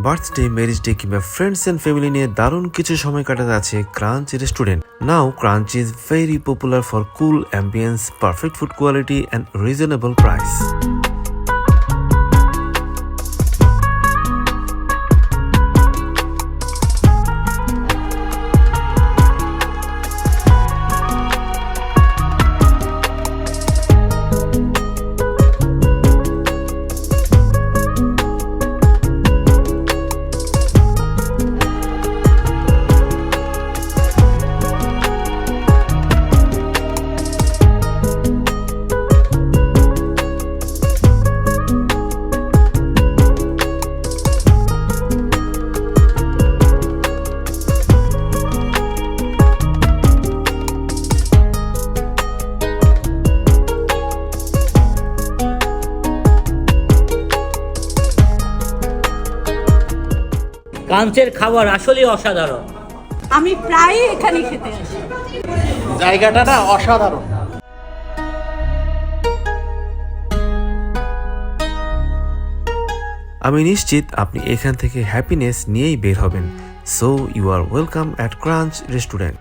Birthday, marriage day কিংবা friends and family নিয়ে দারুণ কিছু সময় কাটাতে আছে Crunch restaurant. Now Crunch is very popular for cool ambience, perfect food quality and reasonable price. ক্রাঞ্চের খাবার আসলেই অসাধারণ। আমি প্রায়ই এখানে খেতে আসি। জায়গাটা না অসাধারণ। আমি নিশ্চিত আপনি এখান থেকে হ্যাপিনেস নিয়েই বের হবেন। So you are welcome at Crunch restaurant.